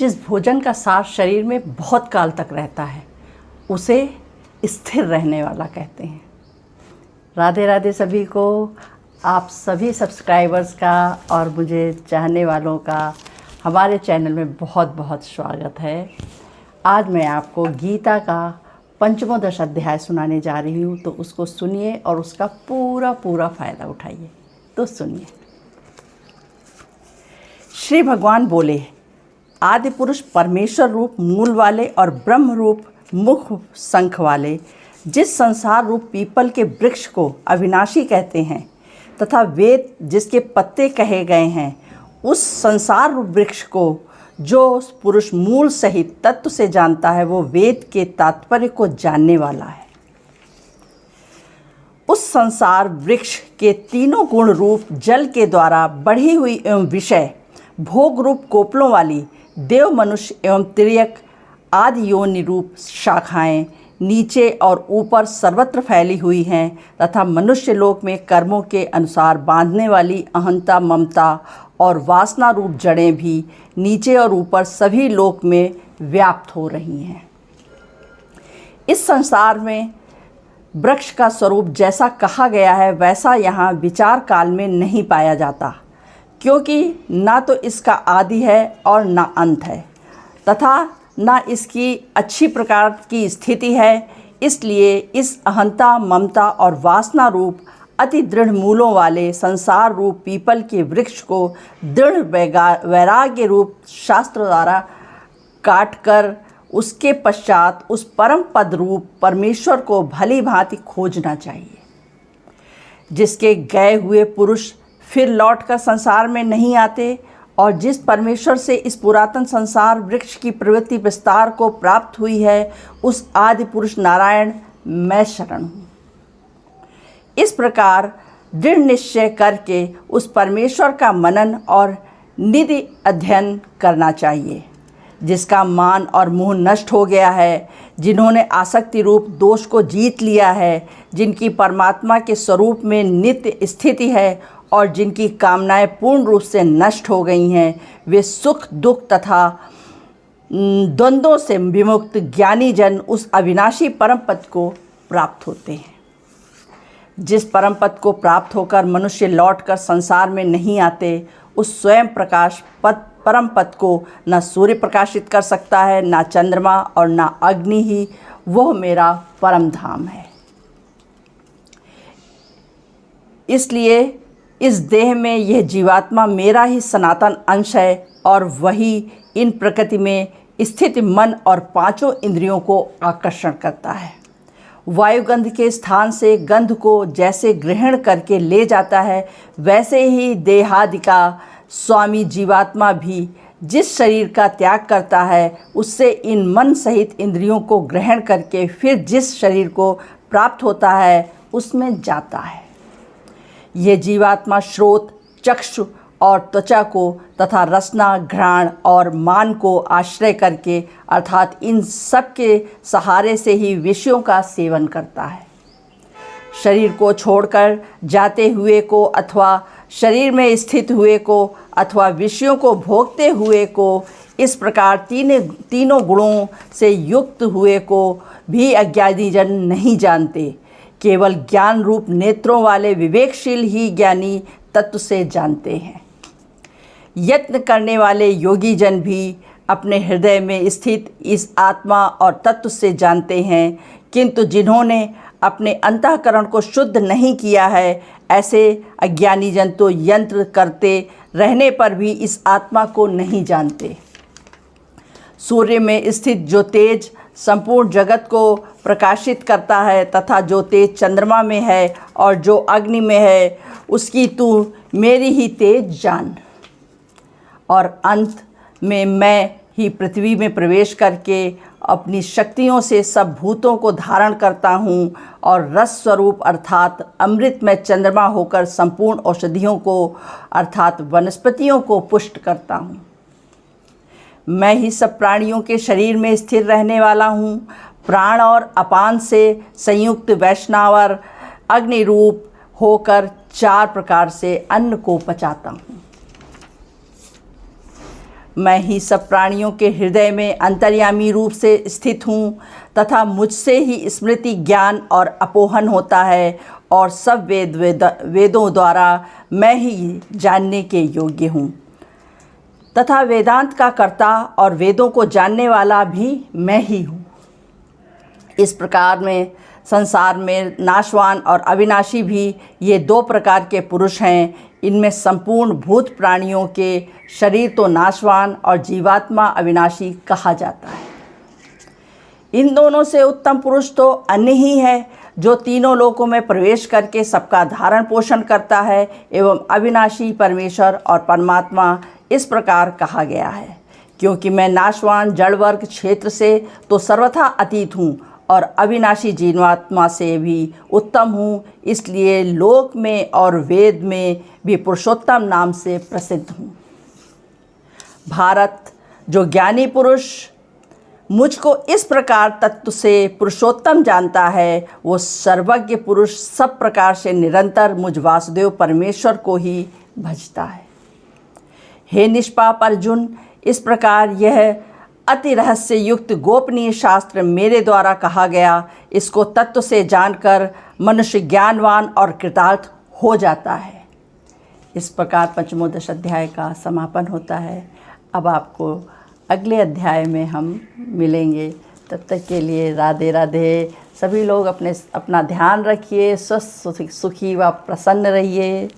जिस भोजन का सार शरीर में बहुत काल तक रहता है उसे स्थिर रहने वाला कहते हैं। राधे राधे सभी को, आप सभी सब्सक्राइबर्स का और मुझे चाहने वालों का हमारे चैनल में बहुत बहुत स्वागत है। आज मैं आपको गीता का 5वां अध्याय सुनाने जा रही हूँ, तो उसको सुनिए और उसका पूरा फ़ायदा उठाइए। तो सुनिए। श्री भगवान बोले, आदि पुरुष परमेश्वर रूप मूल वाले और ब्रह्म रूप मुख शंख वाले जिस संसार रूप पीपल के वृक्ष को अविनाशी कहते हैं तथा वेद जिसके पत्ते कहे गए हैं, उस संसार रूप वृक्ष को जो पुरुष मूल सहित तत्व से जानता है वो वेद के तात्पर्य को जानने वाला है। उस संसार वृक्ष के तीनों गुण रूप जल के द्वारा बढ़ी हुई एवं विषय भोग रूप कोपलों वाली देव मनुष्य एवं तिर्यक आदि योनि रूप शाखाएं नीचे और ऊपर सर्वत्र फैली हुई हैं तथा मनुष्य लोक में कर्मों के अनुसार बांधने वाली अहंता ममता और वासना रूप जड़ें भी नीचे और ऊपर सभी लोक में व्याप्त हो रही हैं। इस संसार में वृक्ष का स्वरूप जैसा कहा गया है वैसा यहाँ विचार काल में नहीं पाया जाता, क्योंकि ना तो इसका आदि है और ना अंत है तथा ना इसकी अच्छी प्रकार की स्थिति है। इसलिए इस अहंता ममता और वासना रूप अति दृढ़ मूलों वाले संसार रूप पीपल के वृक्ष को दृढ़ वैराग्य रूप शास्त्र द्वारा काटकर उसके पश्चात उस परम पद रूप परमेश्वर को भली भांति खोजना चाहिए, जिसके गए हुए पुरुष फिर लौटकर संसार में नहीं आते और जिस परमेश्वर से इस पुरातन संसार वृक्ष की प्रवृत्ति विस्तार को प्राप्त हुई है, उस आदि पुरुष नारायण मैं शरण हूँ। इस प्रकार दृढ़ निश्चय करके उस परमेश्वर का मनन और निधि अध्ययन करना चाहिए, जिसका मान और मोह नष्ट हो गया है, जिन्होंने आसक्ति रूप दोष को जीत लिया है, जिनकी परमात्मा के स्वरूप में नित्य स्थिति है और जिनकी कामनाएं पूर्ण रूप से नष्ट हो गई हैं, वे सुख दुख तथा द्वंद्वों से विमुक्त ज्ञानी जन उस अविनाशी परम पद को प्राप्त होते हैं। जिस परम पद को प्राप्त होकर मनुष्य लौटकर संसार में नहीं आते, उस स्वयं प्रकाश पद परम पद को न सूर्य प्रकाशित कर सकता है, न चंद्रमा और न अग्नि ही वह मेरा परम धाम है। इसलिए इस देह में यह जीवात्मा मेरा ही सनातन अंश है और वही इन प्रकृति में स्थित मन और पांचों इंद्रियों को आकर्षण करता है। वायुगंध के स्थान से गंध को जैसे ग्रहण करके ले जाता है, वैसे ही देहादि का स्वामी जीवात्मा भी जिस शरीर का त्याग करता है, उससे इन मन सहित इंद्रियों को ग्रहण करके फिर जिस शरीर को प्राप्त होता है उसमें जाता है। ये जीवात्मा श्रोत चक्षु और त्वचा को तथा रसना घ्राण और मान को आश्रय करके अर्थात इन सब के सहारे से ही विषयों का सेवन करता है। शरीर को छोड़कर जाते हुए को अथवा शरीर में स्थित हुए को अथवा विषयों को भोगते हुए को, इस प्रकार तीनों गुणों से युक्त हुए को भी अज्ञानी जन नहीं जानते। केवल ज्ञान रूप नेत्रों वाले विवेकशील ही ज्ञानी तत्व से जानते हैं। यत्न करने वाले योगी जन भी अपने हृदय में स्थित इस आत्मा और तत्व से जानते हैं, किंतु जिन्होंने अपने अंतःकरण को शुद्ध नहीं किया है, ऐसे अज्ञानी जन तो यंत्र करते रहने पर भी इस आत्मा को नहीं जानते। सूर्य में स्थित जो तेज संपूर्ण जगत को प्रकाशित करता है तथा जो तेज चंद्रमा में है और जो अग्नि में है, उसकी तू मेरी ही तेज जान। और अंत में मैं ही पृथ्वी में प्रवेश करके अपनी शक्तियों से सब भूतों को धारण करता हूँ और रस स्वरूप अर्थात अमृत में चंद्रमा होकर संपूर्ण औषधियों को अर्थात वनस्पतियों को पुष्ट करता हूँ। मैं ही सब प्राणियों के शरीर में स्थिर रहने वाला हूँ। प्राण और अपान से संयुक्त वैष्णवर अग्नि रूप होकर 4 प्रकार से अन्न को पचाता हूँ। मैं ही सब प्राणियों के हृदय में अंतर्यामी रूप से स्थित हूँ तथा मुझसे ही स्मृति, ज्ञान और अपोहन होता है और सब वेदों द्वारा मैं ही जानने के योग्य हूँ तथा वेदांत का कर्ता और वेदों को जानने वाला भी मैं ही हूँ। इस प्रकार में संसार में नाशवान और अविनाशी भी ये दो प्रकार के पुरुष हैं। इनमें संपूर्ण भूत प्राणियों के शरीर तो नाशवान और जीवात्मा अविनाशी कहा जाता है। इन दोनों से उत्तम पुरुष तो अन्य ही है, जो तीनों लोकों में प्रवेश करके सबका धारण पोषण करता है एवं अविनाशी परमेश्वर और परमात्मा इस प्रकार कहा गया है। क्योंकि मैं नाशवान जड़ वर्ग क्षेत्र से तो सर्वथा अतीत हूँ और अविनाशी जीवात्मा से भी उत्तम हूँ, इसलिए लोक में और वेद में भी पुरुषोत्तम नाम से प्रसिद्ध हूँ। भारत, जो ज्ञानी पुरुष मुझको इस प्रकार तत्व से पुरुषोत्तम जानता है, वो सर्वज्ञ पुरुष सब प्रकार से निरंतर मुझ वासुदेव परमेश्वर को ही भजता है। हे निष्पाप अर्जुन, इस प्रकार यह अति रहस्य युक्त गोपनीय शास्त्र मेरे द्वारा कहा गया, इसको तत्व से जानकर मनुष्य ज्ञानवान और कृतार्थ हो जाता है। इस प्रकार पंचमोदश अध्याय का समापन होता है। अब आपको अगले अध्याय में हम मिलेंगे। तब तक के लिए राधे राधे। सभी लोग अपना ध्यान रखिए, स्वस्थ सुखी व प्रसन्न रहिए।